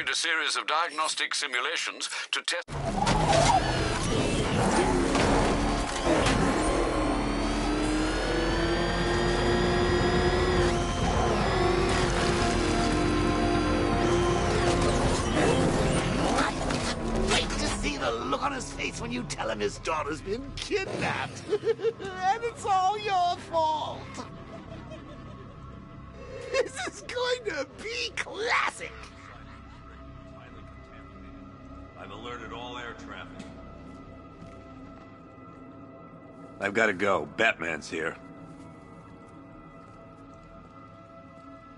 a series of diagnostic simulations to test... The look on his face when you tell him his daughter's been kidnapped. And it's all your fault. This is going to be classic. I've alerted all air traffic. I've got to go. Batman's here.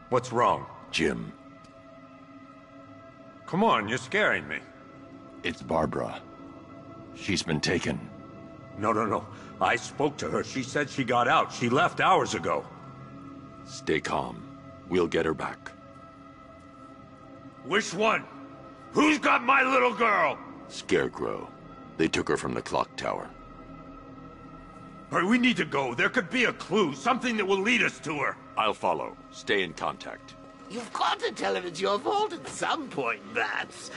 What's wrong? Jim, Come on, you're scaring me. it's Barbara. She's been taken. No. I spoke to her. She said she got out. She left hours ago. Stay calm. We'll get her back. Which one? Who's got my little girl? Scarecrow. They took her from the clock tower. All right, we need to go. There could be a clue, something that will lead us to her. I'll follow. Stay in contact. You've got to tell him it's your fault at some point, Bats.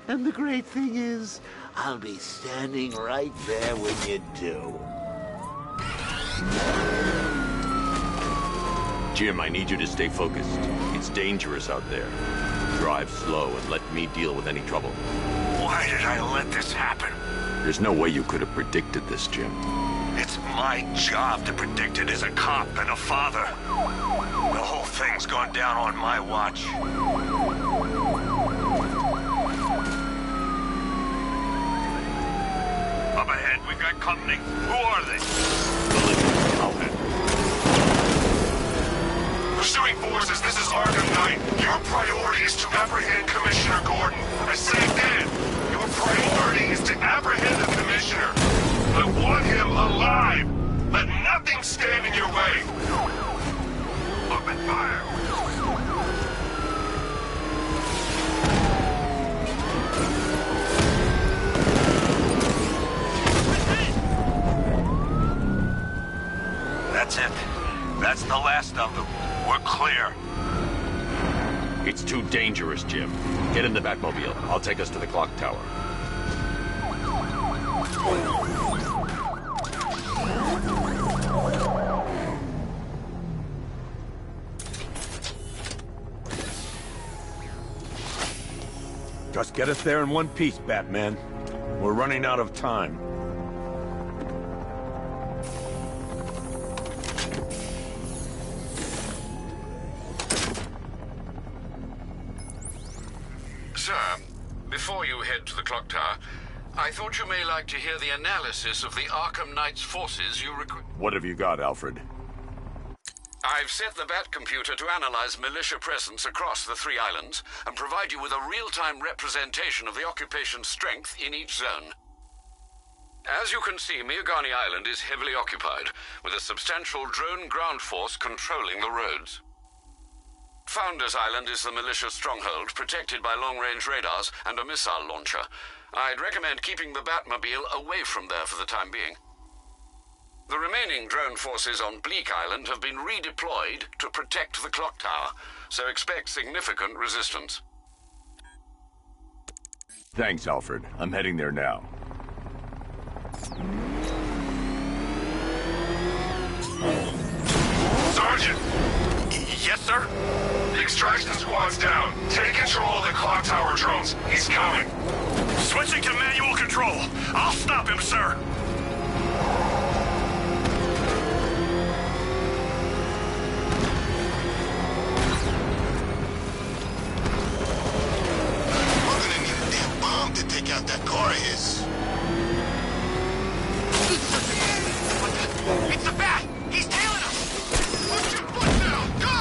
And the great thing is, I'll be standing right there when you do. Jim, I need you to stay focused. It's dangerous out there. Drive slow and let me deal with any trouble. Why did I let this happen? There's no way you could have predicted this, Jim. It's my job to predict it as a cop and a father. The whole thing's gone down on my watch. Up ahead, we've got company. Who are they? Pursuing forces, this is ARKHAM Knight. Your priority is to apprehend Commissioner Gordon. I say again, your priority is to apprehend the Commissioner. I want him alive. Let nothing stand in your way. Open fire. That's it. That's the last of them. We're clear. It's too dangerous, Jim. Get in the Batmobile. I'll take us to the clock tower. Just get us there in one piece, Batman. We're running out of time. Sir, before you head to the clock tower, I thought you may like to hear the analysis of the ARKHAM Knight's forces you recruit. What have you got, Alfred? I've set the Bat computer to analyze militia presence across the 3 islands and provide you with a real-time representation of the occupation's strength in each zone. As you can see, Miagani Island is heavily occupied, with a substantial drone ground force controlling the roads. Founders Island is the militia stronghold, protected by long-range radars and a missile launcher. I'd recommend keeping the Batmobile away from there for the time being. The remaining drone forces on Bleak Island have been redeployed to protect the clock tower, so expect significant resistance. Thanks, Alfred. I'm heading there now. Sergeant! Yes, sir? The extraction squad's down. Take control of the clock tower drones. He's coming. Switching to manual control. I'll stop him, sir. We're gonna need a damn bomb to take out that car of his. It's the Bat! He's tailing us! Put your foot down! Go!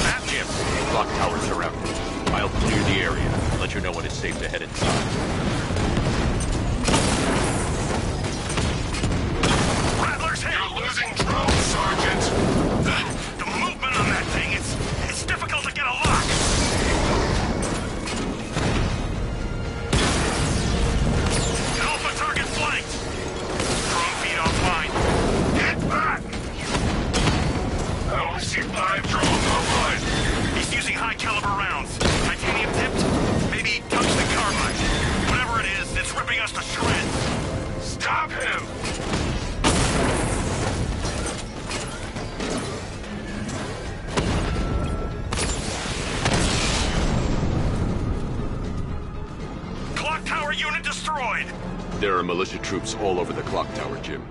Bat, Jim. Clock tower surrounded. I'll clear the area and let you know when it's safe to head inside. Rattler's hit! You're losing drones, Sergeant! The movement on that thing, it's difficult to get a lock! Alpha target flanked! Drone feed offline. Get back! I only see 5 drones online. He's using high high-caliber rounds. Titanium tipped? Maybe tungsten carbide. Whatever it is, it's ripping us to shreds. Stop him! Clock tower unit destroyed! There are militia troops all over the clock tower, Jim.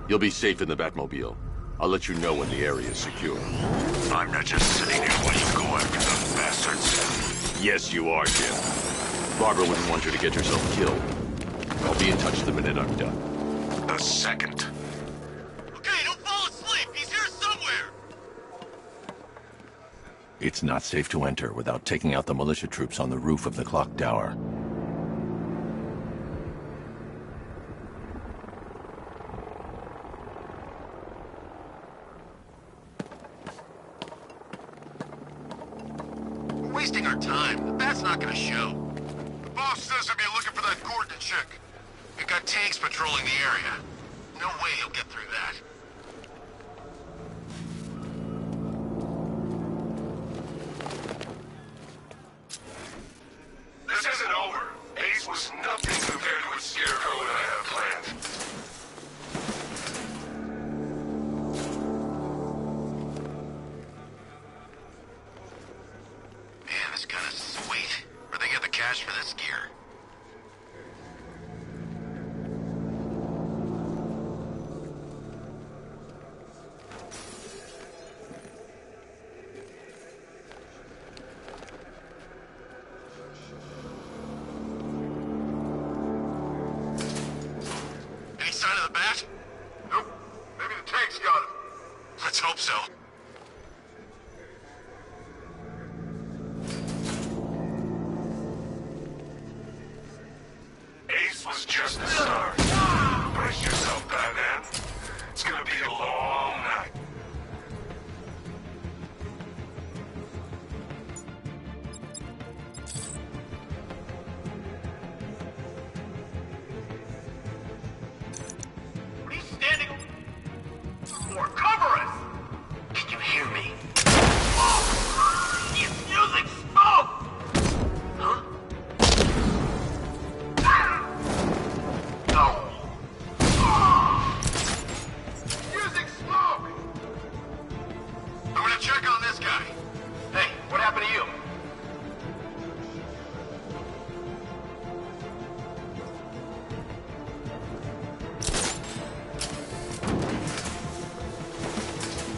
You'll be safe in the Batmobile. I'll let you know when the area is secure. I'm not just sitting here waiting to go after those bastards. Yes, you are, Jim. Barbara wouldn't want you to get yourself killed. I'll be in touch the minute I'm done. The second. Okay, don't fall asleep. He's here somewhere. It's not safe to enter without taking out the militia troops on the roof of the clock tower. Wasting our time. The bat's not gonna show. The boss says he'll be looking for that Gordon chick. We've got tanks patrolling the area. No way he'll get through that. This isn't over. Ace was nothing compared to what Scarecrow and I have planned. Man, this gun is sweet. Where'd they get the cash for this gear? Any sign of the bat? Nope. Maybe the tank's got him. Let's hope so. Ace was just the start. Brace yourself, Batman. It's gonna be a long night. What are you standing for? Cover us! Can you hear me? He's using smoke! Huh? No! Using smoke! I'm gonna check on this guy. Hey, what happened to you?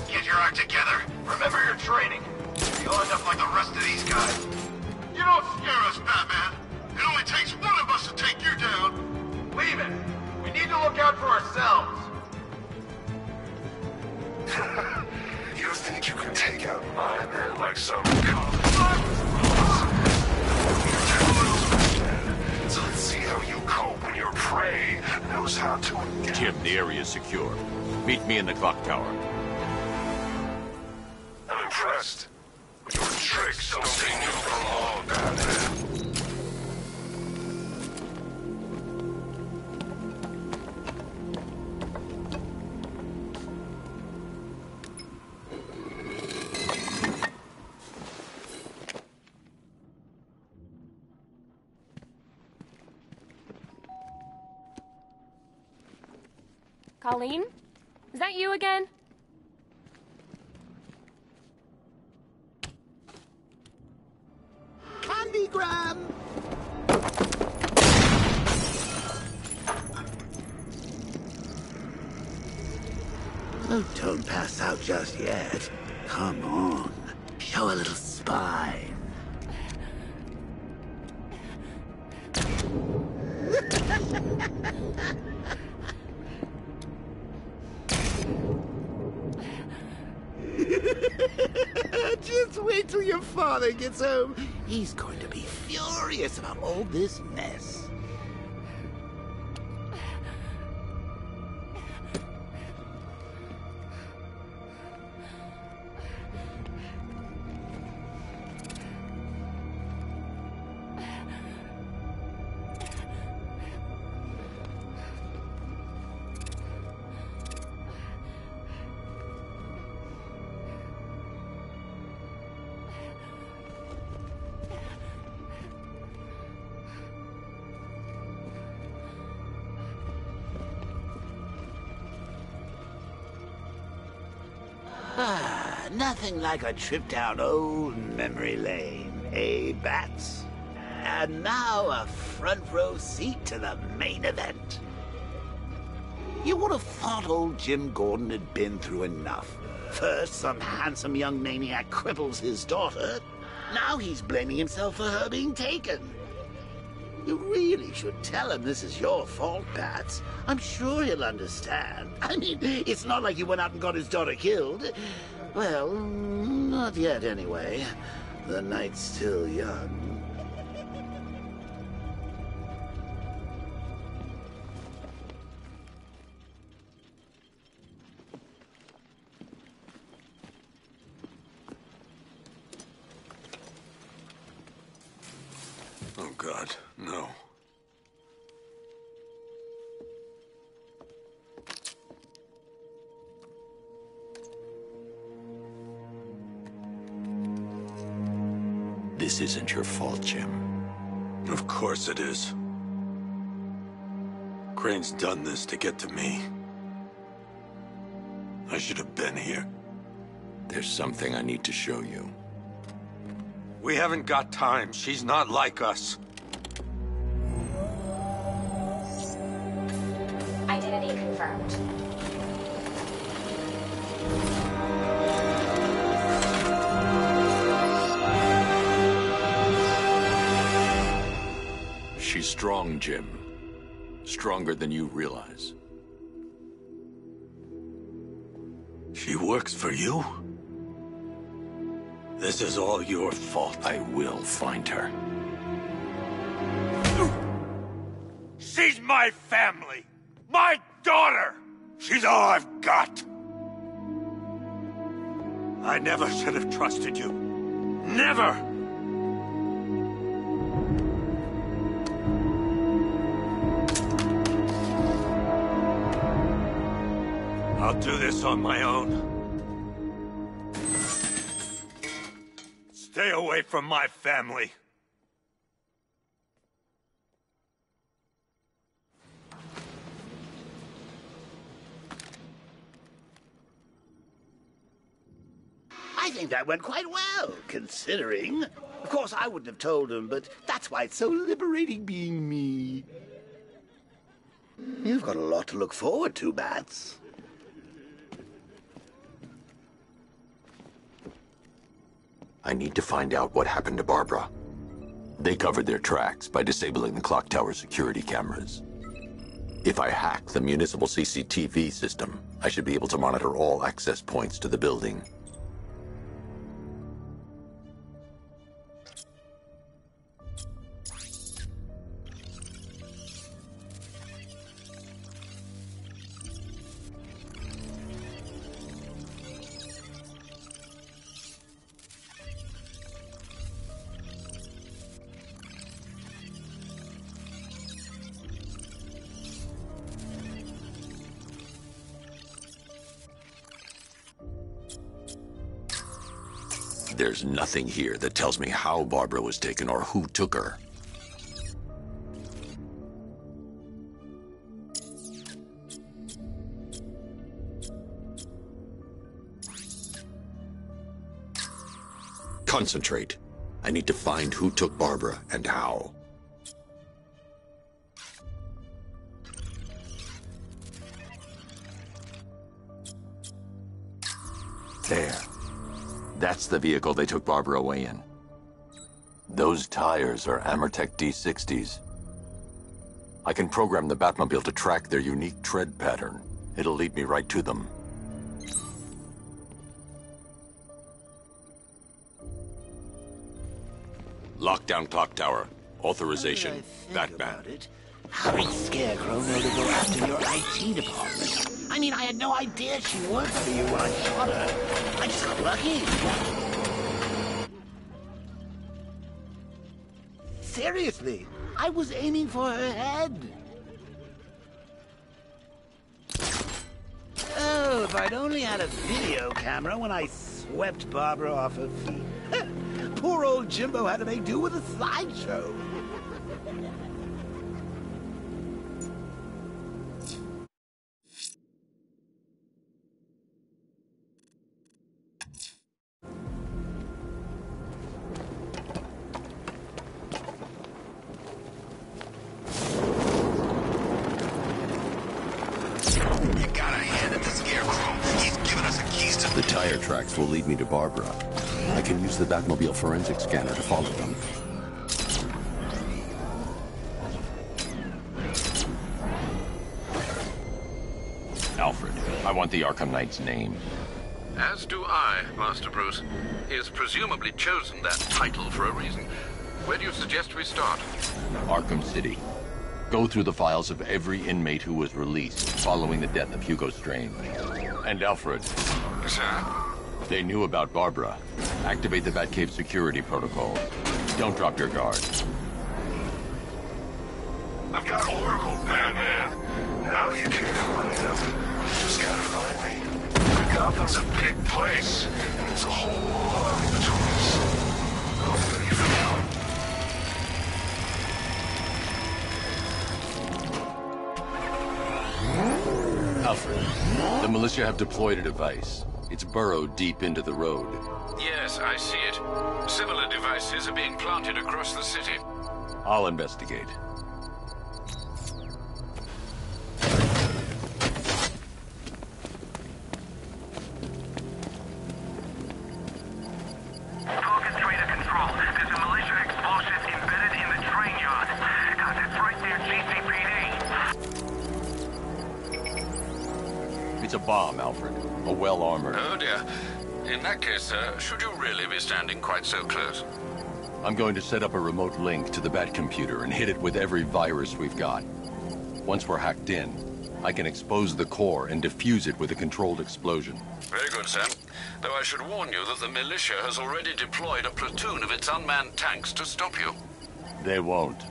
Get your act together. Remember your training. You'll end up like the rest of these guys. You don't scare us, Batman. It only takes one of us to take you down. Leave it. We need to look out for ourselves. You think you can take out my men like some common? So let's see how you cope when your prey knows how to adapt. Jim, the area is secure. Meet me in the clock tower. I'm impressed. But your tricks don't seem new for long, Batman. Colleen? Is that you again? Candygram! Oh, don't pass out just yet. Come on. Show a little spine. Just wait till your father gets home. He's going to be furious about all this mess. Nothing like a trip down old memory lane, eh, Bats? And now a front row seat to the main event. You would have thought old Jim Gordon had been through enough. First, some handsome young maniac cripples his daughter. Now he's blaming himself for her being taken. You really should tell him this is your fault, Bats. I'm sure he'll understand. I mean, it's not like you went out and got his daughter killed. Well, not yet anyway. The night's still young. Oh, God, no. This isn't your fault, Jim. Of course it is. Crane's done this to get to me. I should have been here. There's something I need to show you. We haven't got time. She's not like us. Identity confirmed. She's strong, Jim. Stronger than you realize. She works for you? This is all your fault. I will find her. She's my family! My daughter! She's all I've got! I never should have trusted you. Never! I'll do this on my own. Stay away from my family. I think that went quite well, considering. Of course, I wouldn't have told him, but that's why it's so liberating being me. You've got a lot to look forward to, Bats. I need to find out what happened to Barbara. They covered their tracks by disabling the clock tower security cameras. If I hack the municipal CCTV system, I should be able to monitor all access points to the building. There's nothing here that tells me how Barbara was taken or who took her. Concentrate. I need to find who took Barbara and how. There. That's the vehicle they took Barbara away in. Those tires are Amertech D60s. I can program the Batmobile to track their unique tread pattern. It'll lead me right to them. Lockdown clock tower. Authorization. Batman. How did Scarecrow know to go after your IT department? I mean, I had no idea she worked for you when I shot her. I just got lucky. Seriously, I was aiming for her head. Oh, if I'd only had a video camera when I swept Barbara off her feet. Poor old Jimbo had to make do with a slideshow. tire tracks will lead me to Barbara. I can use the Batmobile forensic scanner to follow them. Alfred, I want the Arkham Knight's name. As do I, Master Bruce. He has presumably chosen that title for a reason. Where do you suggest we start? Arkham City. Go through the files of every inmate who was released following the death of Hugo Strange. And Alfred. Sir? They knew about Barbara. Activate the Batcave security protocol. Don't drop your guard. I've got Oracle, Batman. Now you can come right up. Just gotta find me. Gotham's a big place, and there's a whole lot in between us. I'll fill you for now. Alfred, the militia have deployed a device. It's burrowed deep into the road. Yes, I see it. Similar devices are being planted across the city. I'll investigate. It's a bomb, Alfred. A well-armored... Oh, dear. In that case, sir, should you really be standing quite so close? I'm going to set up a remote link to the Bat computer and hit it with every virus we've got. Once we're hacked in, I can expose the core and defuse it with a controlled explosion. Very good, sir. Though I should warn you that the militia has already deployed a platoon of its unmanned tanks to stop you. They won't.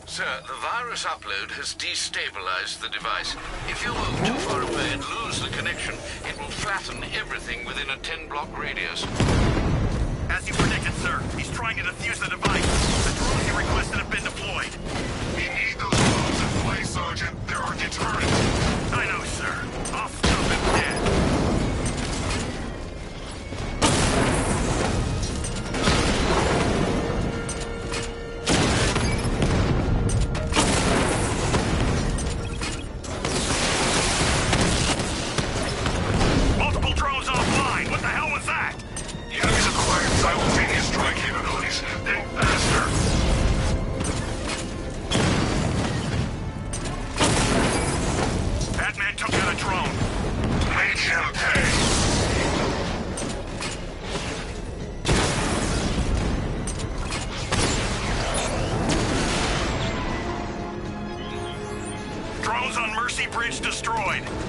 Sir, the virus upload has destabilized the device. If you move too far away and lose the connection, it will flatten everything within a 10-block radius. As you predicted, sir, he's trying to defuse the device. The drones you requested have been deployed. We need those drones in place, Sergeant. They're our deterrent. I know, sir. I'll stop him dead.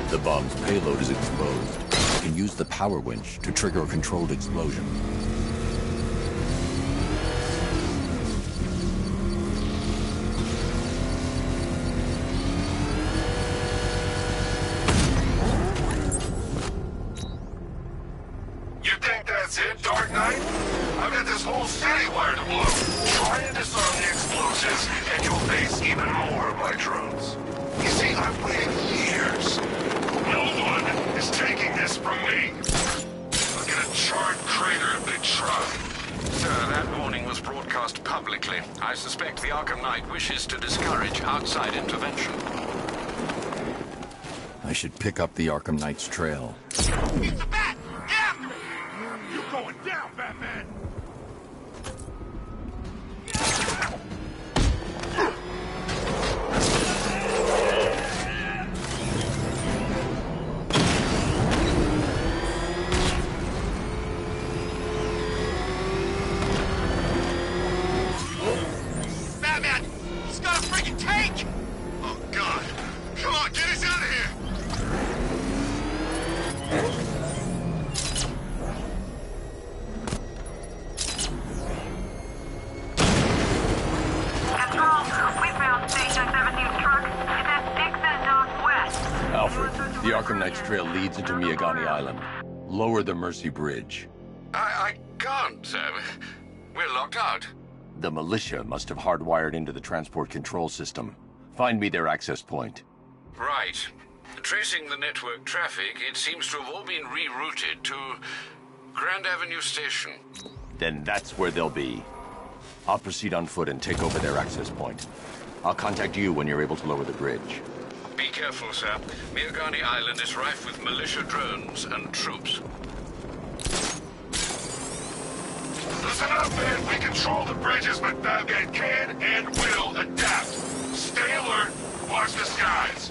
The bomb's payload is exposed. I can use the power winch to trigger a controlled explosion. You think that's it, Dark Knight? I've got this whole city wired to blow. Try and disarm the explosives, and you'll face even more of my drones. You see, I've waited years. No one is taking this from me. I'll get a charred crater if they try. Sir, that warning was broadcast publicly. I suspect the Arkham Knight wishes to discourage outside intervention. I should pick up the Arkham Knight's trail. It's the Bat! Him! You're going down, Batman! The Arkham Knight's trail leads into Miagani Island. Lower the Mercy Bridge. I can't, sir. We're locked out. The militia must have hardwired into the transport control system. Find me their access point. Right. Tracing the network traffic, it seems to have all been rerouted to Grand Avenue Station. Then that's where they'll be. I'll proceed on foot and take over their access point. I'll contact you when you're able to lower the bridge. Be careful, sir. Miagani Island is rife with militia drones and troops. Listen up, man. We control the bridges, but Batman can and will adapt. Stay alert. Watch the skies.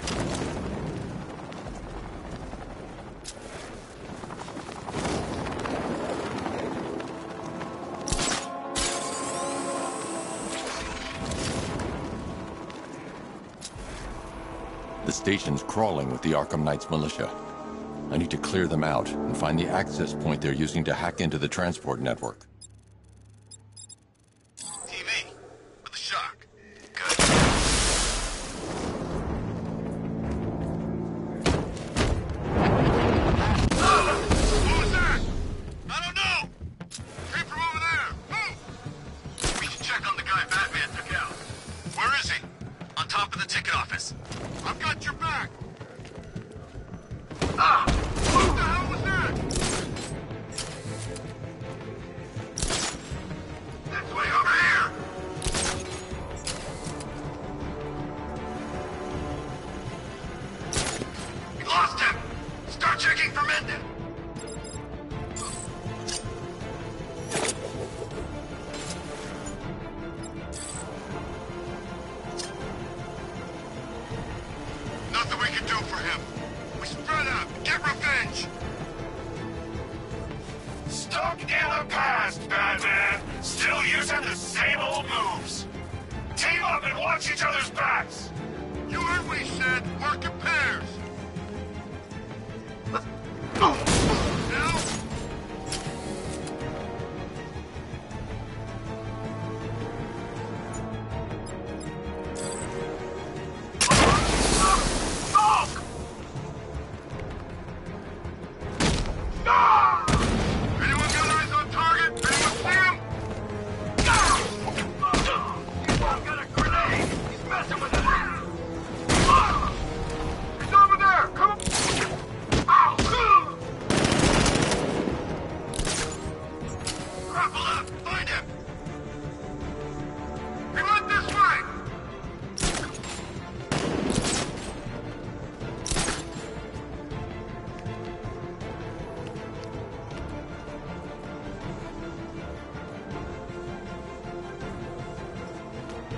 The station's crawling with the Arkham Knight's militia. I need to clear them out and find the access point they're using to hack into the transport network. TV. With the shock. Good. What was that? I don't know. Came from over there. Move. We should check on the guy Batman took out. Where is he? On top of the ticket office. I've got your back. Ah! What the hell was that? That's way over here. We lost him. Start checking for Mendon. Nothing we can do for him. We spread out. Get revenge. Stuck in the past, Batman. Still using the same old moves. Team up and watch each other's backs. You heard what he said. Work in pairs. Let's go. Now? Anyone got eyes on target? Anyone see him? He's got a grenade! He's messing with it! He's over there! Come on! Ow! Grapple up! Find him! He went this way!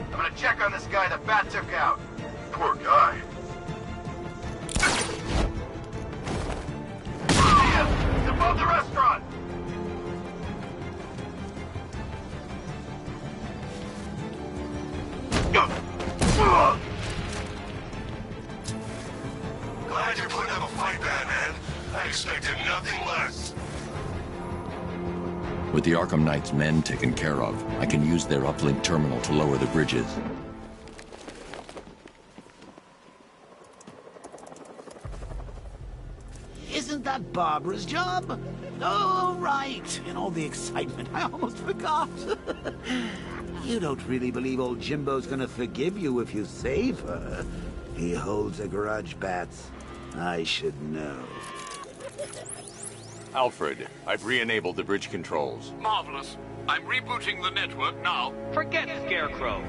I'm gonna check on this guy the Bat took out. Poor guy. He's above the restaurant. Glad you're putting up a fight, Batman. I expected nothing less. With the Arkham Knight's men taken care of, I can use their uplink terminal to lower the bridges. Isn't that Barbara's job? Oh, right. In all the excitement, I almost forgot. You don't really believe old Jimbo's gonna forgive you if you save her. He holds a grudge, Bats. I should know. Alfred, I've re-enabled the bridge controls. Marvelous. I'm rebooting the network now. Forget Scarecrow.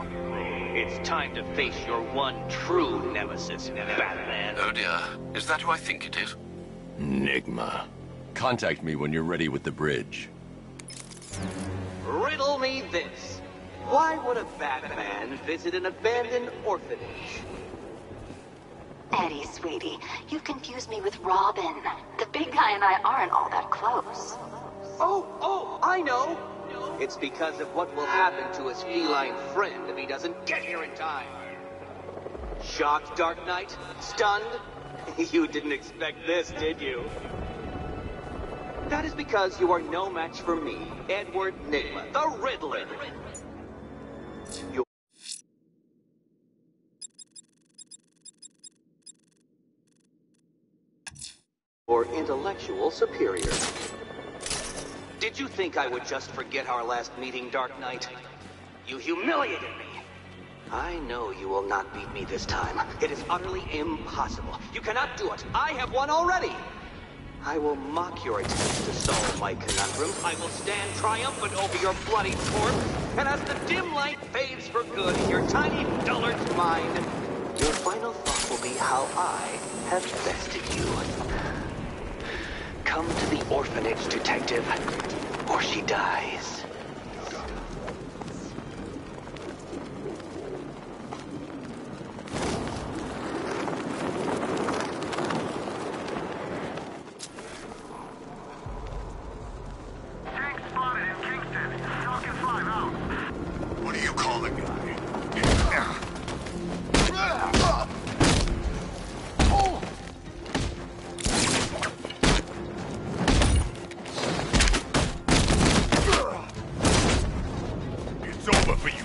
It's time to face your one true nemesis, Batman. Oh dear. Is that who I think it is? Enigma. Contact me when you're ready with the bridge. Riddle me this. Why would a Batman visit an abandoned orphanage? Eddie, sweetie, you've confused me with Robin. The big guy and I aren't all that close. Oh, I know. It's because of what will happen to his feline friend if he doesn't get here in time. Shocked, Dark Knight? Stunned? You didn't expect this, did you? That is because you are no match for me, Edward Nigma, the Riddler. Your intellectual superior. Did you think I would just forget our last meeting, Dark Knight? You humiliated me. I know you will not beat me this time. It is utterly impossible. You cannot do it. I have won already. I will mock your attempts to solve my conundrum. I will stand triumphant over your bloody corpse. And as the dim light fades for good in your tiny dullard's mind, your final thought this will be how I have bested you. Come to the orphanage, detective, or she dies. What do you call the guy? It's over for you,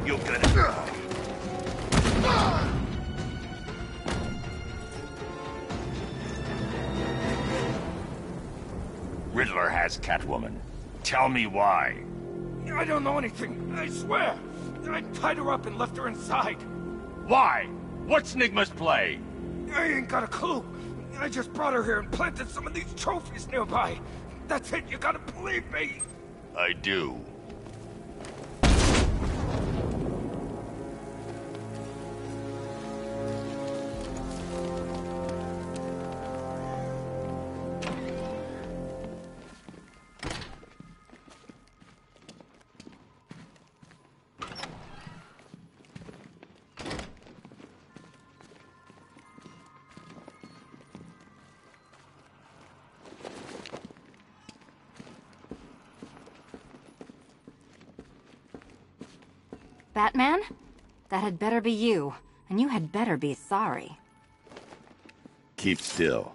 You'll get it. Riddler has Catwoman. Tell me why. I don't know anything, I swear. I tied her up and left her inside. Why? What's Nigma's play? I ain't got a clue. I just brought her here and planted some of these trophies nearby. That's it, you gotta believe me. I do. Batman? That had better be you, and you had better be sorry. Keep still.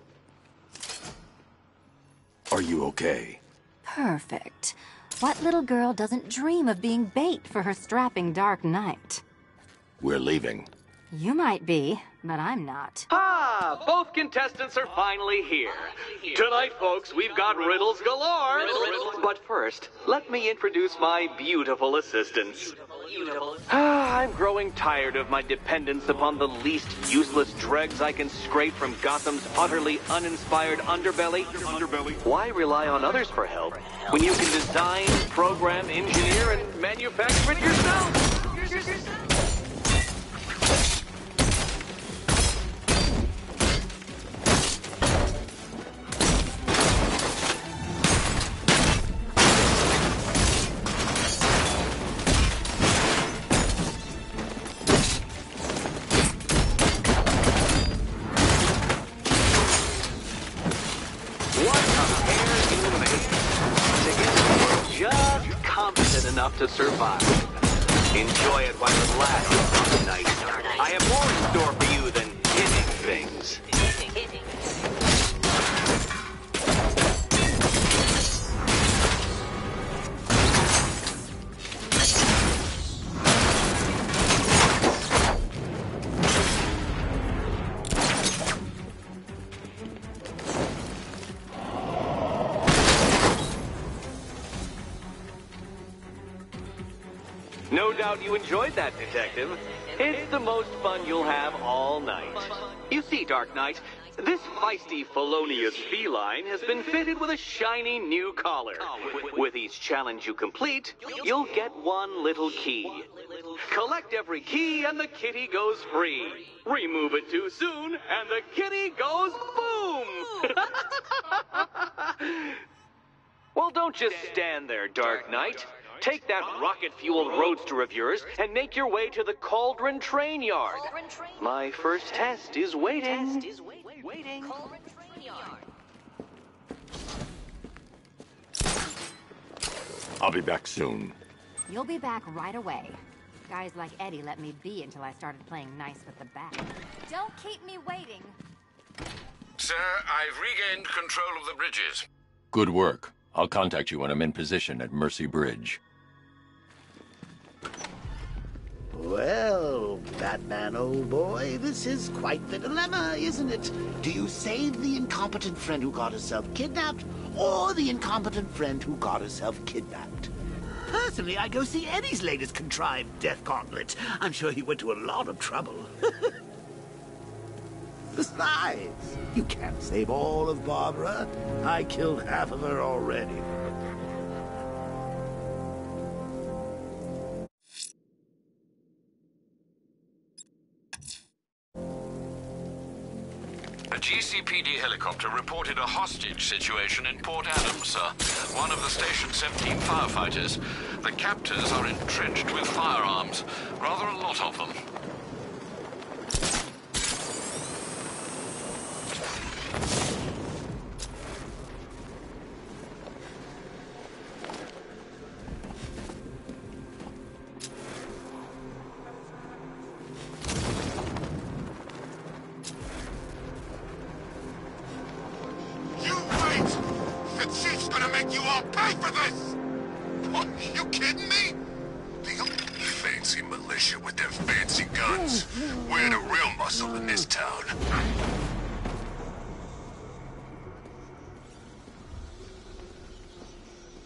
Are you okay? Perfect. What little girl doesn't dream of being bait for her strapping Dark Knight? We're leaving. You might be, but I'm not. Ah, both contestants are finally here. Tonight, folks, we've got riddles galore. But first, let me introduce my beautiful assistants. I'm growing tired of my dependence upon the least useless dregs I can scrape from Gotham's utterly uninspired underbelly. Why rely on others for help when you can design, program, engineer, and manufacture it yourself? Enough to survive. Enjoy it while it lasts, Dark Knight. I have more in store for you than hitting things. No doubt you enjoyed that, Detective. It's the most fun you'll have all night. You see, Dark Knight, this feisty, felonious feline has been fitted with a shiny new collar. With each challenge you complete, you'll get one little key. Collect every key and the kitty goes free. Remove it too soon and the kitty goes boom! Well, don't just stand there, Dark Knight. Take that rocket-fueled roadster of yours and make your way to the Cauldron Train Yard. My first test is waiting. I'll be back soon. You'll be back right away. Guys like Eddie let me be until I started playing nice with the bat. Don't keep me waiting. Sir, I've regained control of the bridges. Good work. I'll contact you when I'm in position at Mercy Bridge. Well, Batman, old boy, this is quite the dilemma, isn't it? Do you save the incompetent friend who got herself kidnapped, or the incompetent friend who got herself kidnapped? Personally, I go see Eddie's latest contrived death gauntlet. I'm sure he went to a lot of trouble. Besides, you can't save all of Barbara. I killed half of her already. A GCPD helicopter reported a hostage situation in Port Adams, sir. One of the station's 17 firefighters. The captors are entrenched with firearms. Rather a lot of them.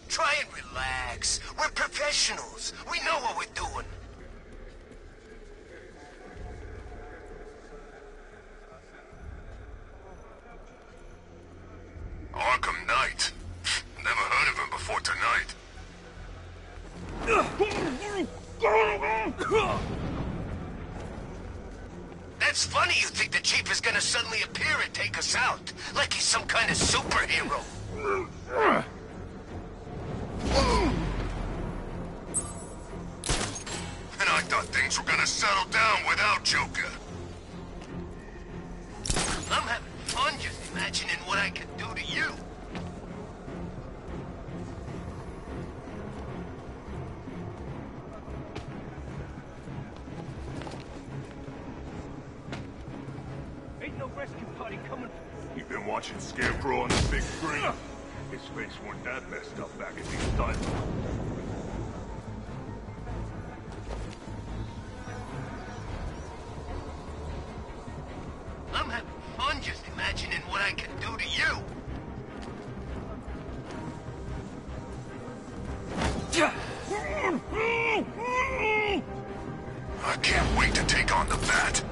Try and relax. We're professionals. We know what we're doing. Arkham Knight. Never heard of him before tonight. That's funny you think the Chief is gonna suddenly appear and take us out. Like he's some kind of superhero. And I thought things were gonna settle down without Joker. I'm having fun just imagining what I can do to you. Ain't no rescue party coming. You've been watching Scarecrow on the big screen. His face weren't that messed up back as he was done. I'm having fun just imagining what I can do to you. I can't wait to take on the Bat.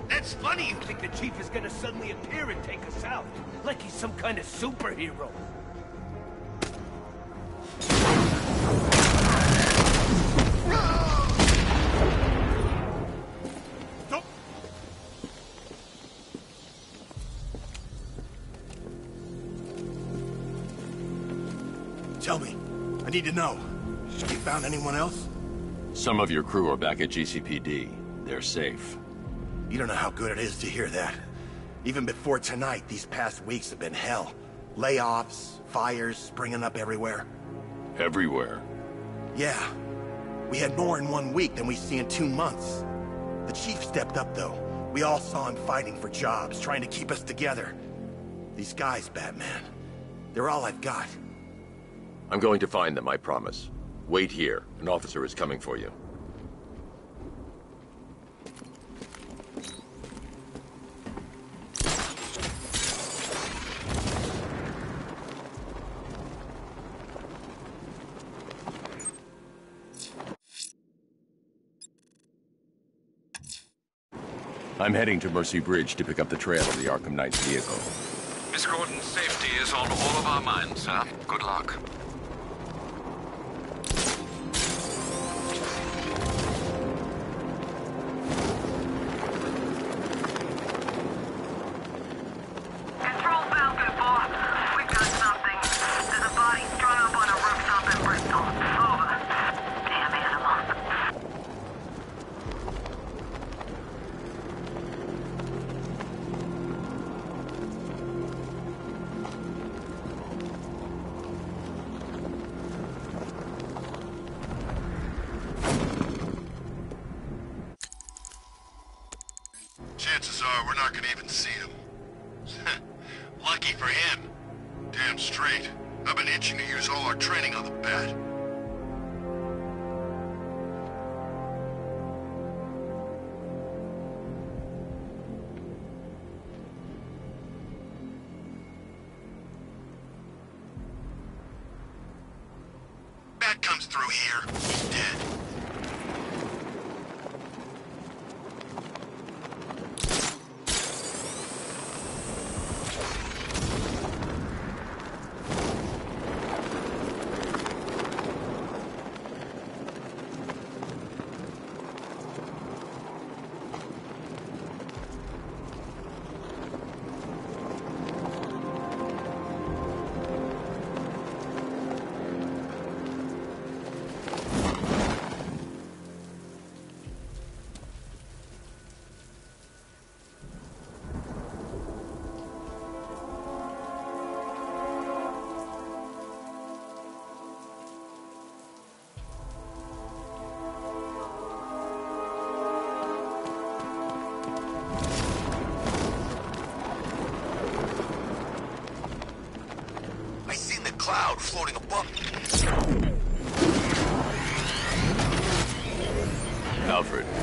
That's funny you think the Chief is gonna suddenly appear and take us out. Like he's some kind of superhero. Tell me. I need to know. You found anyone else? Some of your crew are back at GCPD. They're safe. You don't know how good it is to hear that. Even before tonight, these past weeks have been hell. Layoffs, fires springing up everywhere. Everywhere? Yeah. We had more in 1 week than we see in 2 months. The Chief stepped up, though. We all saw him fighting for jobs, trying to keep us together. These guys, Batman, they're all I've got. I'm going to find them, I promise. Wait here. An officer is coming for you. I'm heading to Mercy Bridge to pick up the trail of the Arkham Knight's vehicle. Miss Gordon's safety is on all of our minds, sir. Good luck. Control Falcon 4. We've got something. There's a body strung up on a rooftop in Bristol. Over. Damn animal. Chances are we're not gonna even see him. Lucky for him. Damn straight. I've been itching to use all our training on the Bat. Bat comes through here, he's dead.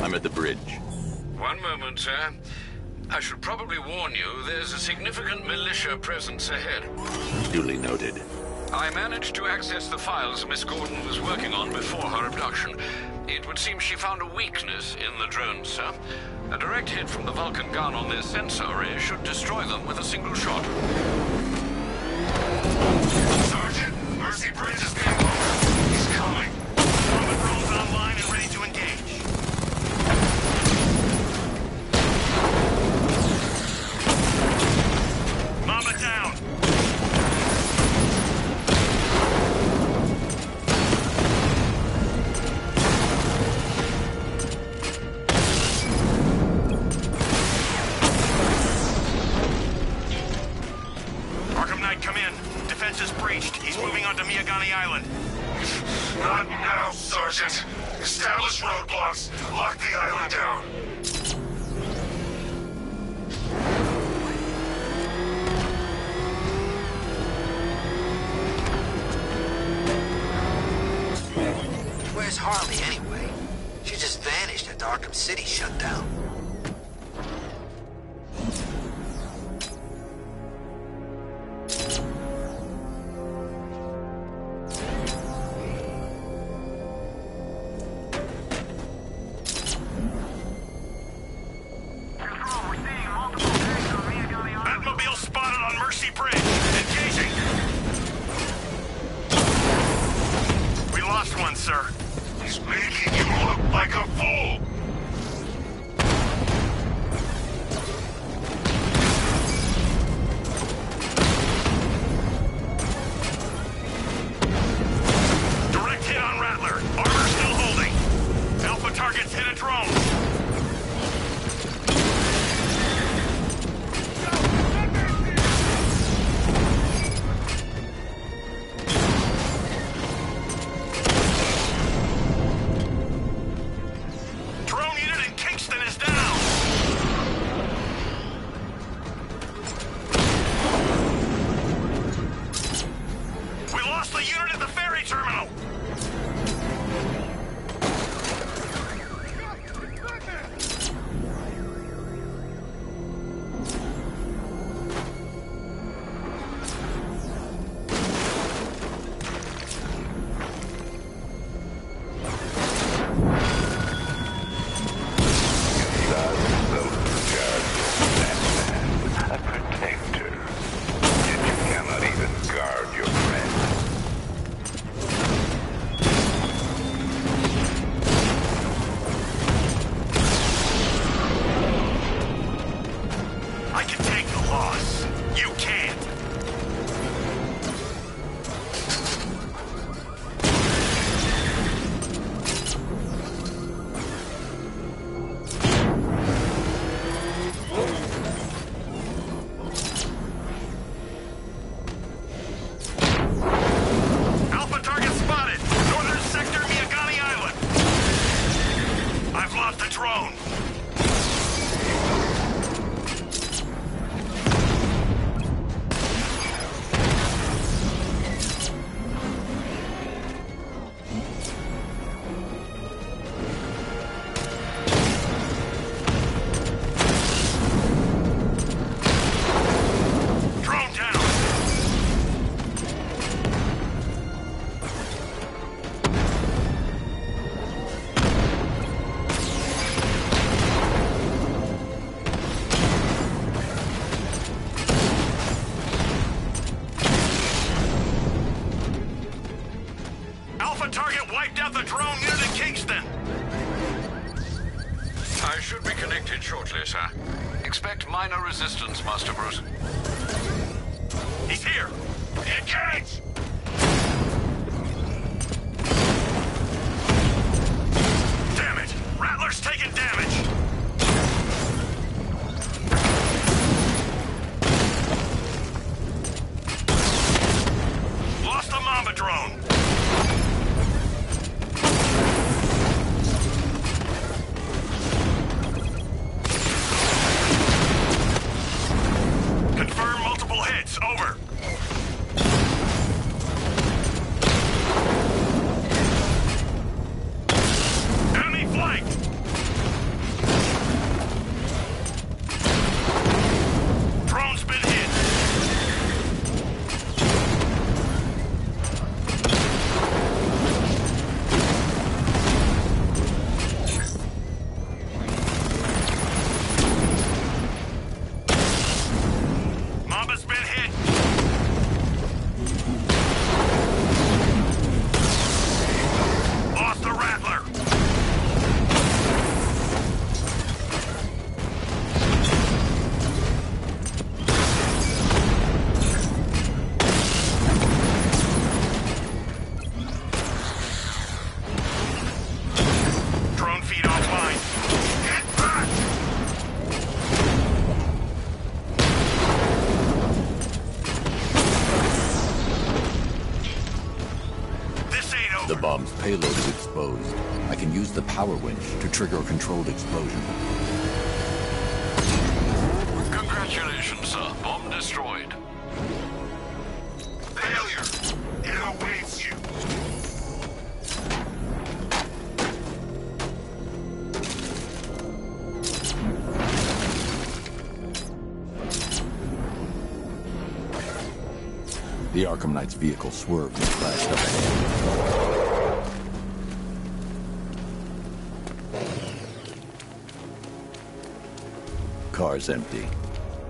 I'm at the bridge. One moment, sir. I should probably warn you, there's a significant militia presence ahead. Duly noted. I managed to access the files Miss Gordon was working on before her abduction. It would seem she found a weakness in the drones, sir. A direct hit from the Vulcan gun on their sensor array should destroy them with a single shot. Sergeant, Mercy Bridge is being lowered. He's coming. Mama drones online and ready to engage. Mama down. Arkham Knight, come in. Defense is breached. He's moving onto Miyagani Island. Not now, Sergeant. Establish roadblocks. Lock the island down. Where's Harley anyway? She just vanished after Arkham City shut down. Batmobile spotted on Mercy Bridge. Engaging. We lost one, sir. He's making you look like a fool. Direct hit on Rattler. Armor still holding. Alpha targets hit a drone. Drone unit in Kingston is down. We lost the unit at the ferry terminal. A protector. Yet you cannot even guard your friend. I can take the loss. You can't. Alpha target spotted. Northern sector, Miyagani Island. I've lost the drone. Drone down. Alpha target wiped out the drone unit in Kingston. I should be connected shortly, sir. Expect minor resistance, Master Bruce. He's here. Engage! Damn it! Rattler's taking damage! Lost the Mamba drone. Confirm multiple hits. Over. payload is exposed, I can use the power winch to trigger a controlled explosion. Congratulations, sir. Bomb destroyed. Failure! It awaits you! The Arkham Knight's vehicle swerved and crashed up ahead. Car's empty.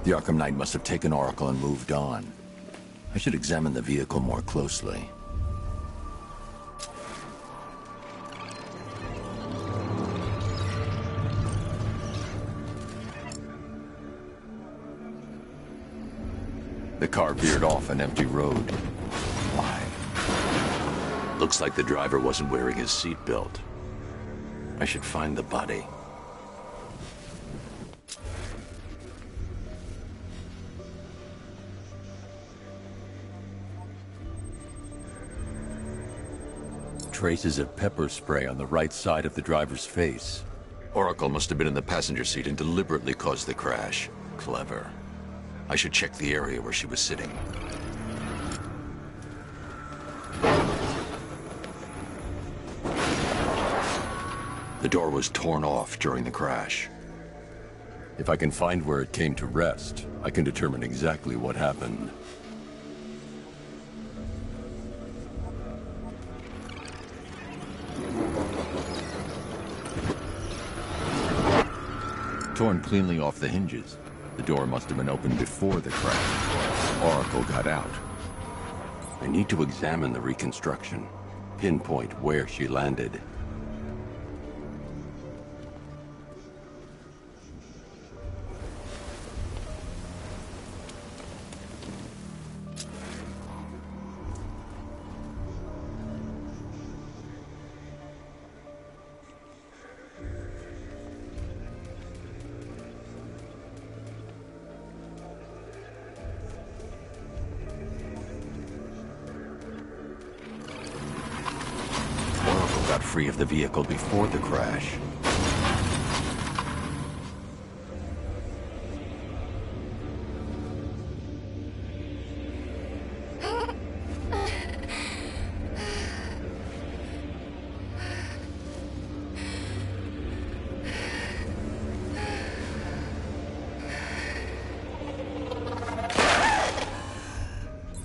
The Arkham Knight must have taken Oracle and moved on. I should examine the vehicle more closely. The car veered off an empty road. Why? Looks like the driver wasn't wearing his seatbelt. I should find the body. Traces of pepper spray on the right side of the driver's face. Oracle must have been in the passenger seat and deliberately caused the crash. Clever. I should check the area where she was sitting. The door was torn off during the crash. If I can find where it came to rest, I can determine exactly what happened. Torn cleanly off the hinges. The door must have been opened before the crash. Oracle got out. I need to examine the reconstruction, pinpoint where she landed. Got free of the vehicle before the crash.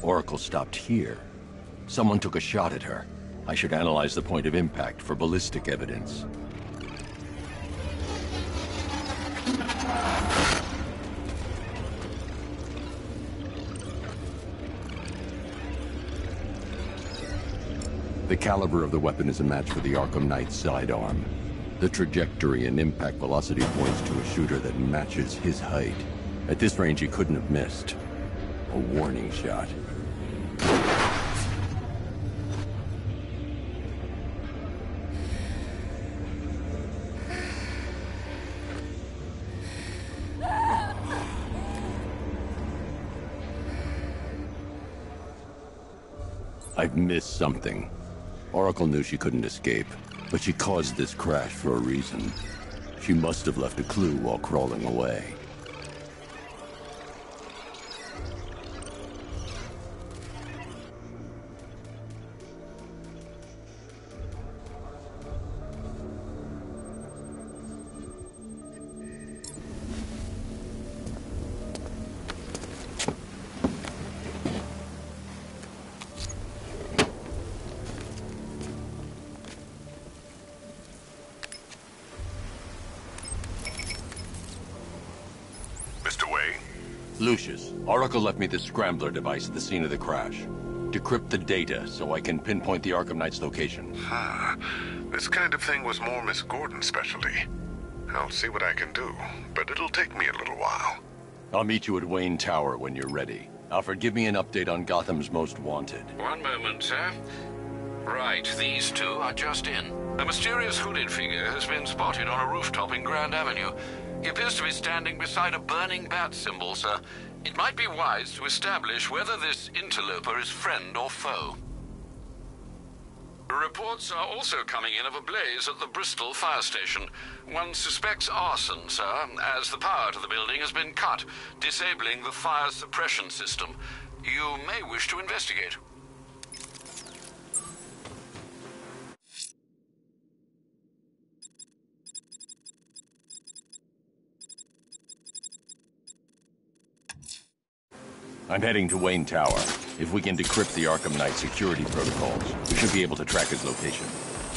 Oracle stopped here. Someone took a shot at her. I should analyze the point of impact for ballistic evidence. The caliber of the weapon is a match for the Arkham Knight's sidearm. The trajectory and impact velocity points to a shooter that matches his height. At this range, he couldn't have missed. A warning shot. I've missed something. Oracle knew she couldn't escape, but she caused this crash for a reason. She must have left a clue while crawling away. Lucius, Oracle left me the scrambler device at the scene of the crash. Decrypt the data so I can pinpoint the Arkham Knight's location. This kind of thing was more Miss Gordon's specialty. I'll see what I can do, but it'll take me a little while. I'll meet you at Wayne Tower when you're ready. Alfred, give me an update on Gotham's Most Wanted. One moment, sir. Right, these two are just in. A mysterious hooded figure has been spotted on a rooftop in Grand Avenue. He appears to be standing beside a burning bat symbol, sir. It might be wise to establish whether this interloper is friend or foe. Reports are also coming in of a blaze at the Bristol fire station. One suspects arson, sir, as the power to the building has been cut, disabling the fire suppression system. You may wish to investigate. I'm heading to Wayne Tower. If we can decrypt the Arkham Knight security protocols, we should be able to track his location.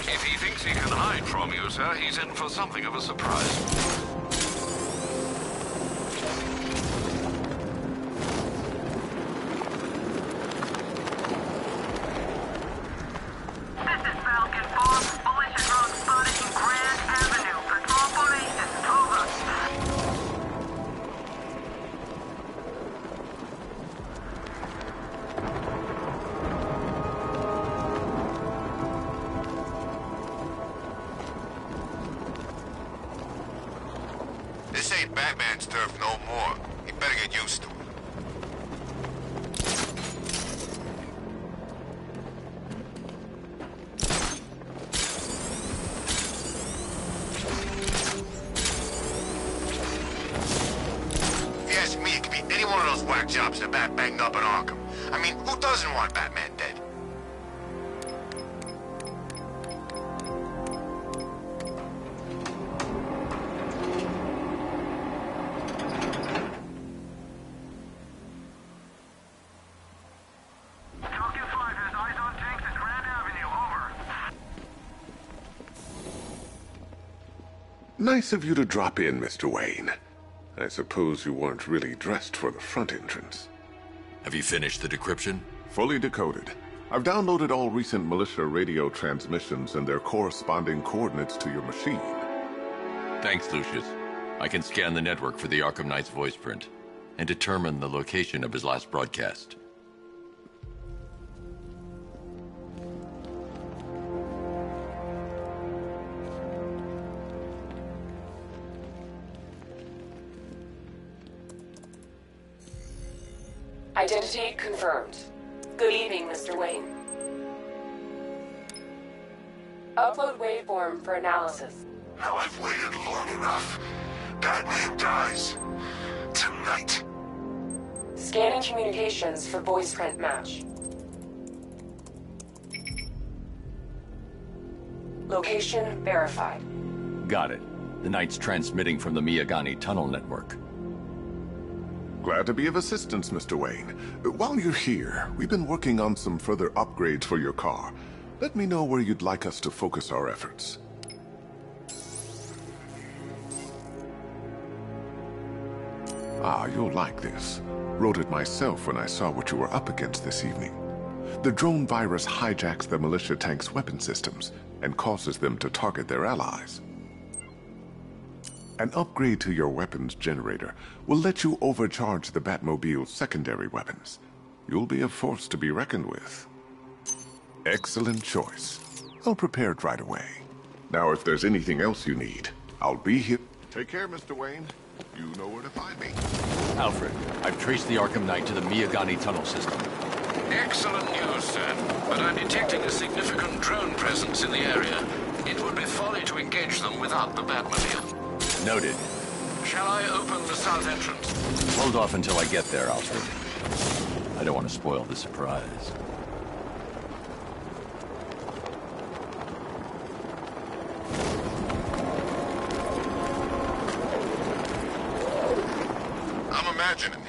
If he thinks he can hide from you, sir, he's in for something of a surprise. This ain't Batman's turf no more. He better get used to it. If you ask me, it could be any one of those whack jobs that Bat banged up in Arkham. I mean, who doesn't want Batman dead? Nice of you to drop in, Mr. Wayne. I suppose you weren't really dressed for the front entrance. Have you finished the decryption? Fully decoded. I've downloaded all recent militia radio transmissions and their corresponding coordinates to your machine. Thanks, Lucius. I can scan the network for the Arkham Knight's voice print and determine the location of his last broadcast. Identity confirmed. Good evening, Mr. Wayne. Upload waveform for analysis. Now I've waited long enough. Batman dies. Tonight. Scanning communications for voice print match. Location verified. Got it. The Knight's transmitting from the Miyagani tunnel network. Glad to be of assistance, Mr. Wayne. While you're here, we've been working on some further upgrades for your car. Let me know where you'd like us to focus our efforts. Ah, you'll like this. Wrote it myself when I saw what you were up against this evening. The drone virus hijacks the militia tank's weapon systems and causes them to target their allies. An upgrade to your weapons generator will let you overcharge the Batmobile's secondary weapons. You'll be a force to be reckoned with. Excellent choice. I'll prepare it right away. Now, if there's anything else you need, I'll be here. Take care, Mr. Wayne. You know where to find me. Alfred, I've traced the Arkham Knight to the Miyagani tunnel system. Excellent news, sir. But I'm detecting a significant drone presence in the area. It would be folly to engage them without the Batmobile. Noted. Shall I open the south entrance? Hold off until I get there, Alfred. I don't want to spoil the surprise. I'm imagining.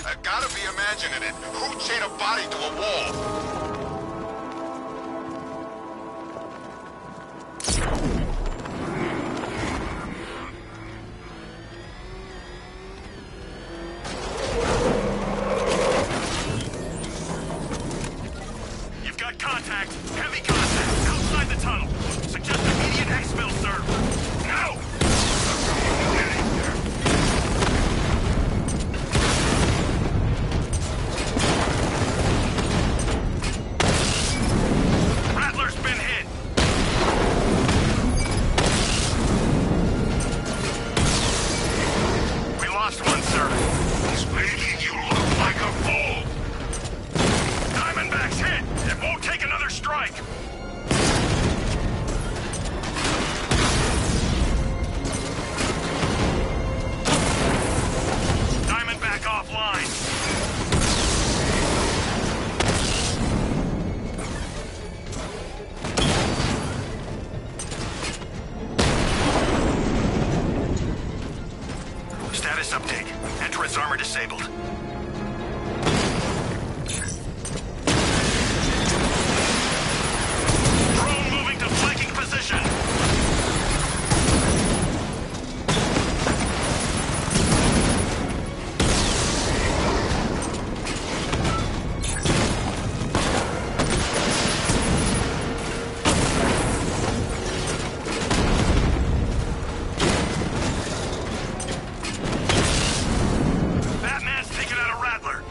I gotta be imagining it. Who chained a body to a wall? update. Entrance armor disabled. Drone moving to flanking position. Batman's taking out a Rattler.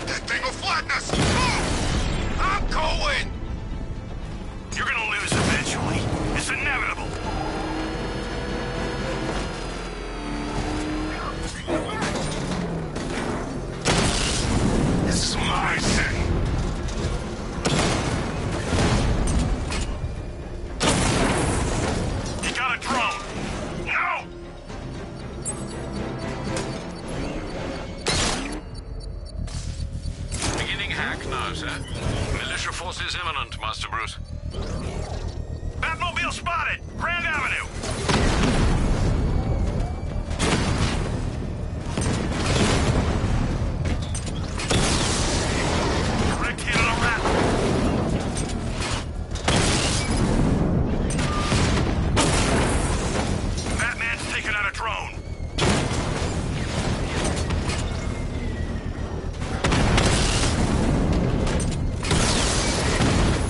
That thing will flatten us! Move! I'm going! You're gonna lose eventually. It's inevitable. This is my city. You got a drone. No! Beginning hack now, sir. Militia forces imminent, Master Bruce. Batmobile spotted! Grand Avenue! Direct hit on a Rattler. Batman's taking out a drone.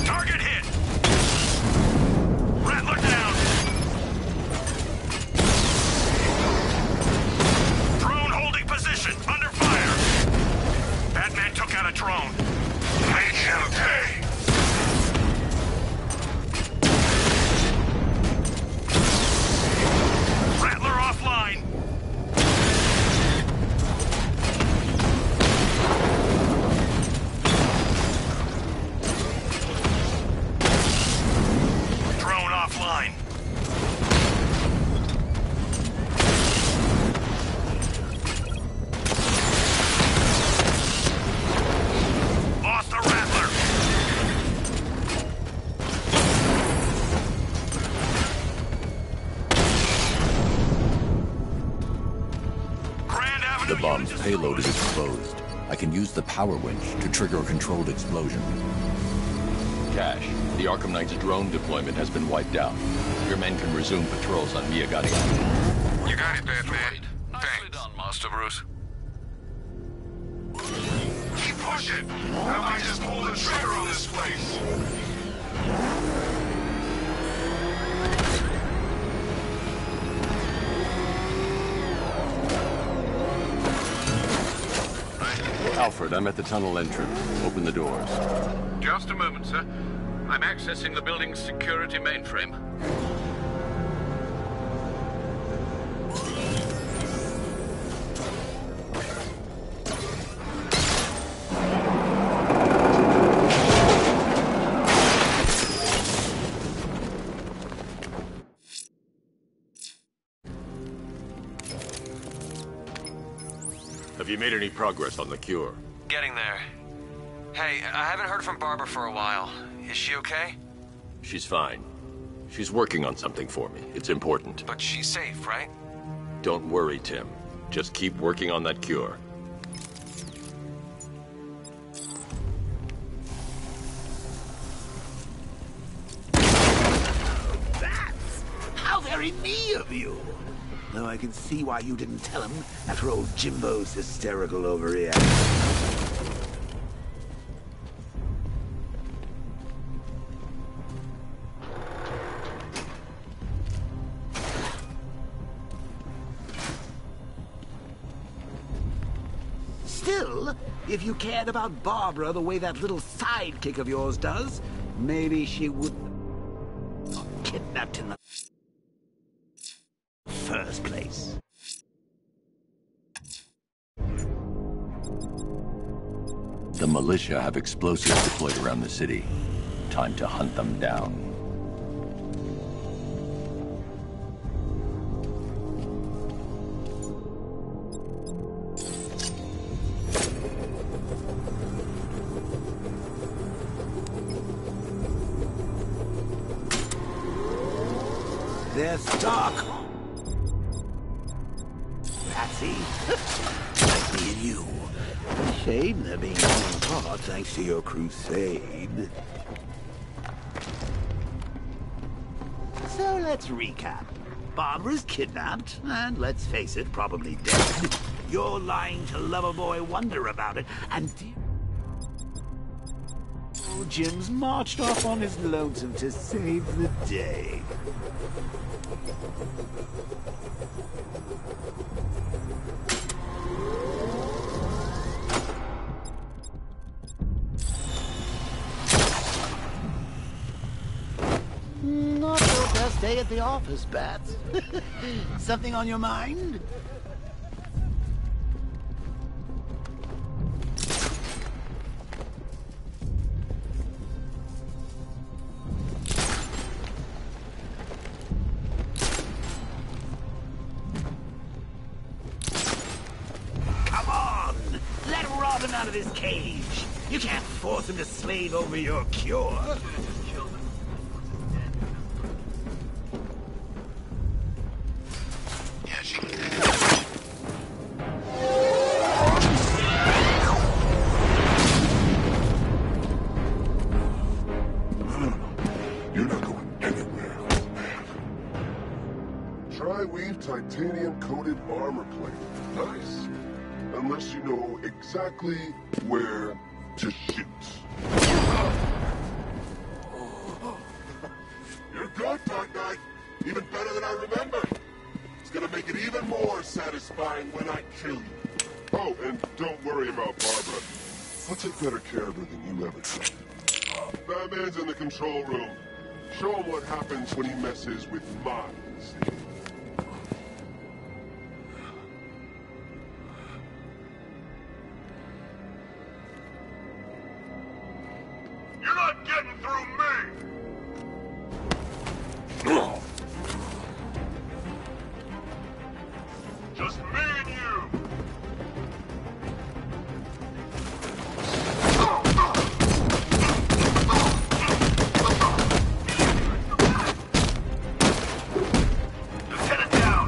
Target hit! Rattler down! Drone holding position, under fire! Batman took out a drone. Make him pay! Rattler offline! Drone offline. Lost the Rattler. Grand Avenue. The bomb's payload is exposed. I can use the power winch to trigger a controlled explosion. Cash, the Arkham Knight's drone deployment has been wiped out. Your men can resume patrols on Miyagani Island. You got it, Batman. Nicely done, Master Bruce. Keep pushing. I might just pull the trigger on this place. Alfred, I'm at the tunnel entrance. Open the doors. Just a moment, sir. I'm accessing the building's security mainframe. Have you made any progress on the cure? Getting there. Hey, I haven't heard from Barbara for a while. Is she okay? She's fine. She's working on something for me. It's important. But she's safe, right? Don't worry, Tim. Just keep working on that cure. That's how very me of you. Though I can see why you didn't tell him after old Jimbo's hysterical overreaction. Still, if you cared about Barbara the way that little sidekick of yours does, maybe she wouldn't have kidnapped in the first place. The militia have explosives deployed around the city. Time to hunt them down. their stock. Patsy, like me and you. Shame they're being torn apart thanks to your crusade. So let's recap. Barbara's kidnapped, and let's face it, probably dead. You're lying to Loverboy Wonder about it, and Jim's marched off on his lonesome to save the day. Not your best day at the office, Bats. Something on your mind? Come on! Let Robin out of his cage! You can't force him to slave over your cure! Titanium-coated armor plate. Nice. Unless you know exactly where to shoot. You're good, Dark Knight. Even better than I remembered. It's gonna make it even more satisfying when I kill you. Oh, and don't worry about Barbara. I'll take better care of her than you ever did. Batman's in the control room. Show him what happens when he messes with minds. You're not getting through me! Just me and you! Lieutenant down!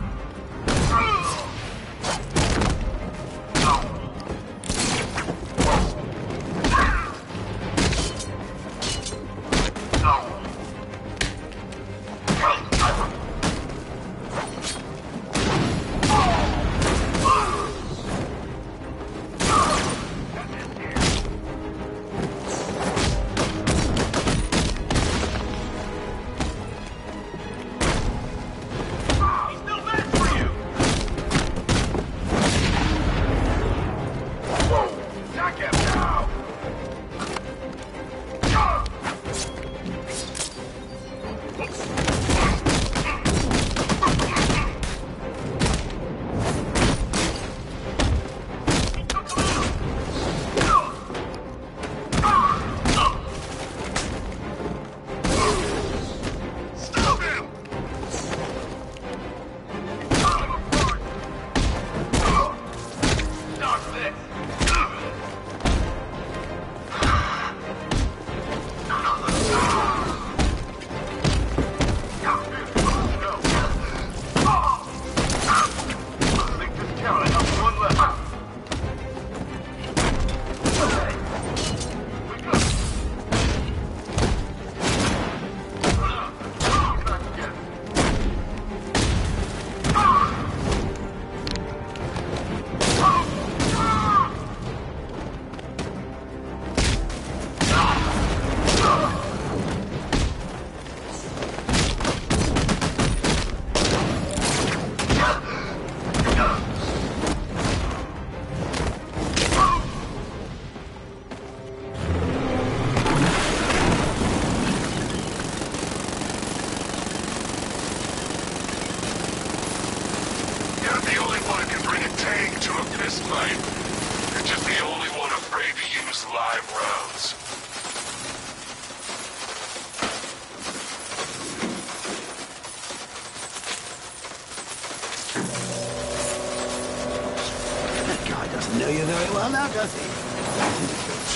Know you very well now, does he?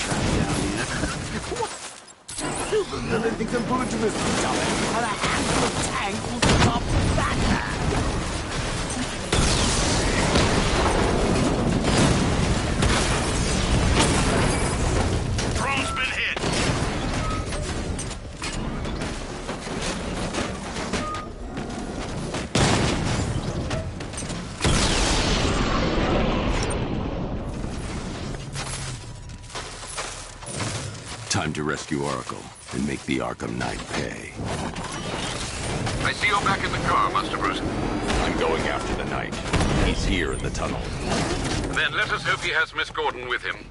Trap down here. What? Supervillain thinks a bullet to the stomach and a handful of tanks will stop Time to rescue Oracle and make the Arkham Knight pay. I see you're back in the car, Master Bruce. I'm going after the Knight. He's here in the tunnel. Then let us hope he has Miss Gordon with him.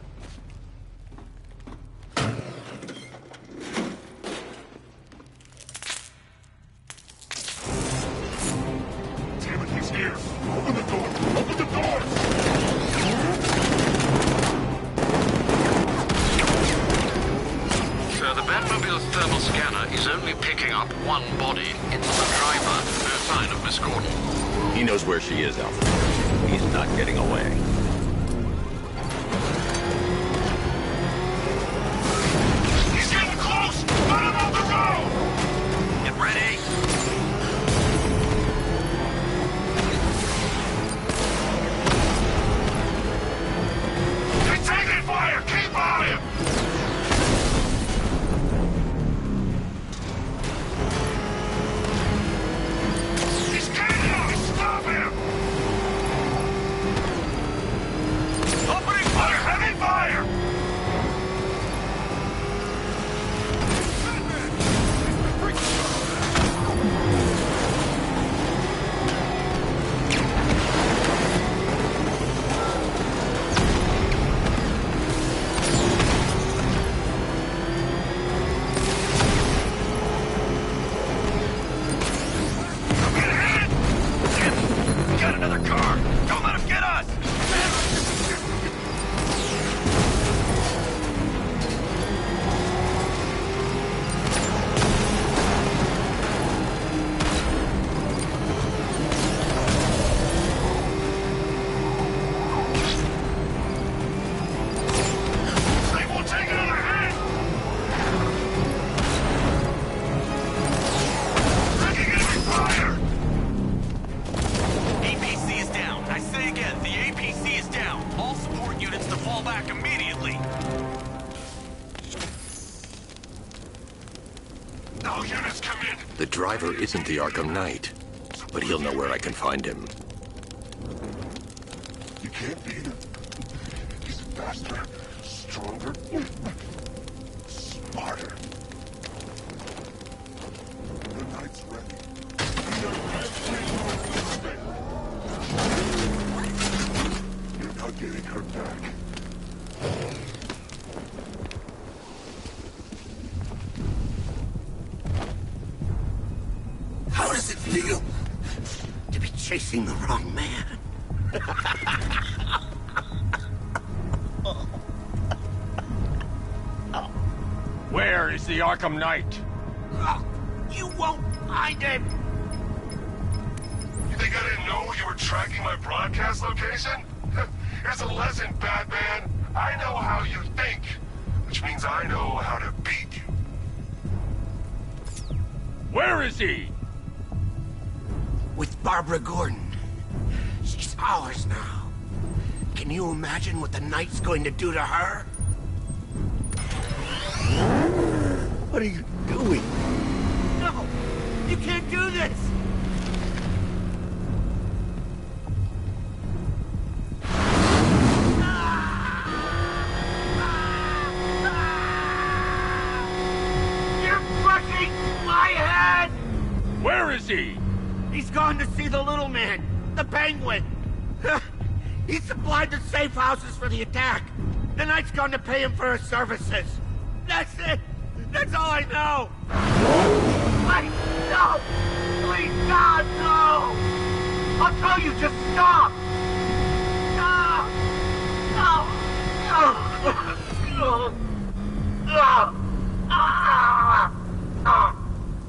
Damn it, he's here! Open the door! Open the door! Sir, the Batmobile's thermal scanner is only picking up one body. It's the driver. No sign of Miss Gordon. He knows where she is, Alfred. He's not getting away. He's getting close! Let him on the road! Get ready! They're taking fire! Keep on him! He's getting out! Stop him! Opening fire! Heavy fire! Get another car! Don't let him get us! They won't take another hit! Taking enemy fire! APC is down. I say again, the APC is down. All support units to fall back immediately. All units come in! The driver isn't the Arkham Knight, but he'll know where I can find him. You can't beat him. He's faster, stronger, smarter. The Knight's ready. You're not getting her back. How does it feel to be chasing the wrong man? Where is the Arkham Knight? You won't find him! You think I didn't know you were tracking my broadcast location? Here's a lesson, Batman. I know how you think, which means I know how to beat you. Where is he? With Barbara Gordon. She's ours now. Can you imagine what the Knight's going to do to her? What are you doing? No! You can't do this! You're crushing my head! Where is he? He's gone to see the little man, the Penguin. He supplied the safe houses for the attack. The Knight's gone to pay him for his services. That's it. That's all I know. Wait, no! Please, God, no! I'll tell you, just stop!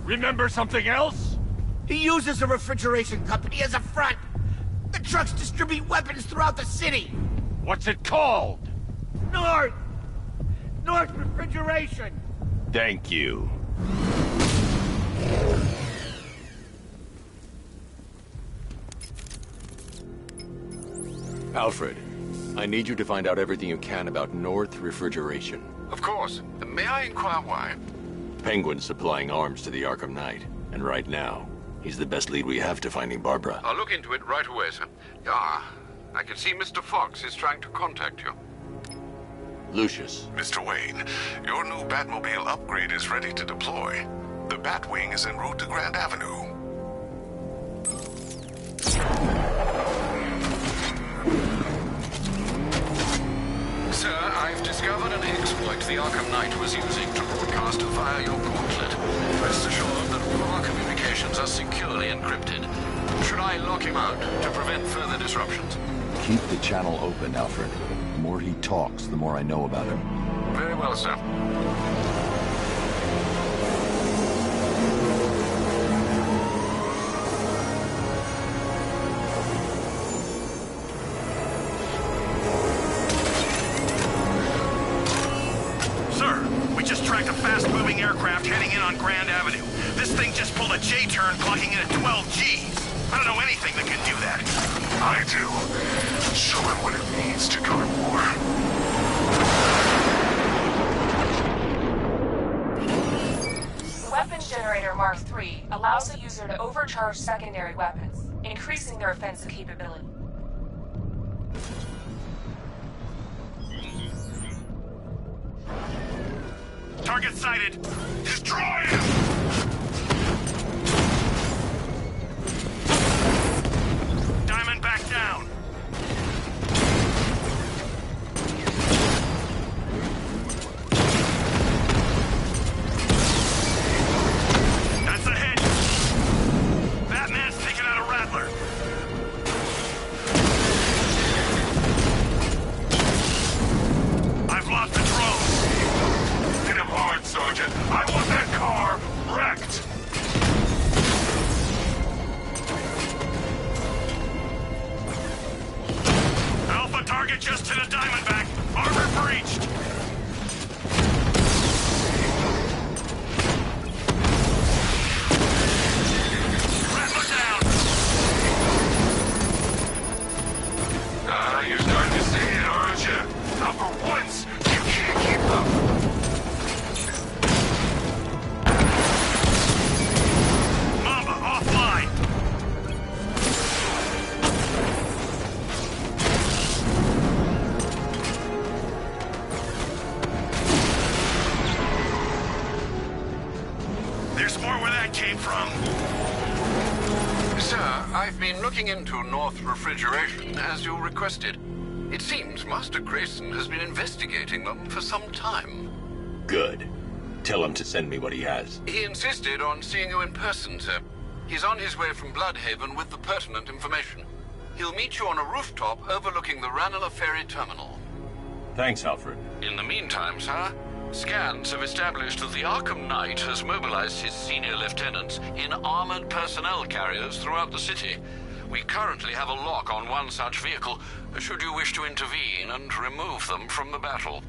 Remember something else? He uses a refrigeration company as a front. The trucks distribute weapons throughout the city. What's it called? North Refrigeration. Thank you. Alfred, I need you to find out everything you can about North Refrigeration. Of course. May I inquire why? Penguin's supplying arms to the Arkham Knight, and right now, he's the best lead we have to finding Barbara. I'll look into it right away, sir. Ah, I can see Mr. Fox is trying to contact you. Lucius. Mr. Wayne, your new Batmobile upgrade is ready to deploy. The Batwing is en route to Grand Avenue. Sir, I've discovered an exploit the Arkham Knight was using to broadcast via your portlet. Rest assured that all our communications are securely encrypted. Should I lock him out to prevent further disruptions? Keep the channel open, Alfred. The more he talks, the more I know about him. Very well, sir. Sir, we just tracked a fast-moving aircraft heading in on Grand Avenue. This thing just pulled a J-turn, clocking in at 12 Gs. I don't know anything that can do that. I do. Show him what it means to go to war. Weapons Generator Mark III allows the user to overcharge secondary weapons, increasing their offensive capability. Target sighted. Destroy him! Diamond back down. That's a hit. Batman's taking out a Rattler. I've lost control. Hit him hard, Sergeant. I want that car wrecked. Alpha target just to the Diamondback. Armor breached. Rattler down. You're starting to see it, aren't you? Now for once, you can't keep up. Mamba offline. There's more where that came from. Sir, I've been looking into North Refrigeration as you requested. It seems Master Grayson has been investigating them for some time. Good. Tell him to send me what he has. He insisted on seeing you in person, sir. He's on his way from Bloodhaven with the pertinent information. He'll meet you on a rooftop overlooking the Ranelagh Ferry Terminal. Thanks, Alfred. In the meantime, sir, scans have established that the Arkham Knight has mobilized his senior lieutenants in armored personnel carriers throughout the city. We currently have a lock on one such vehicle, should you wish to intervene and remove them from the battle.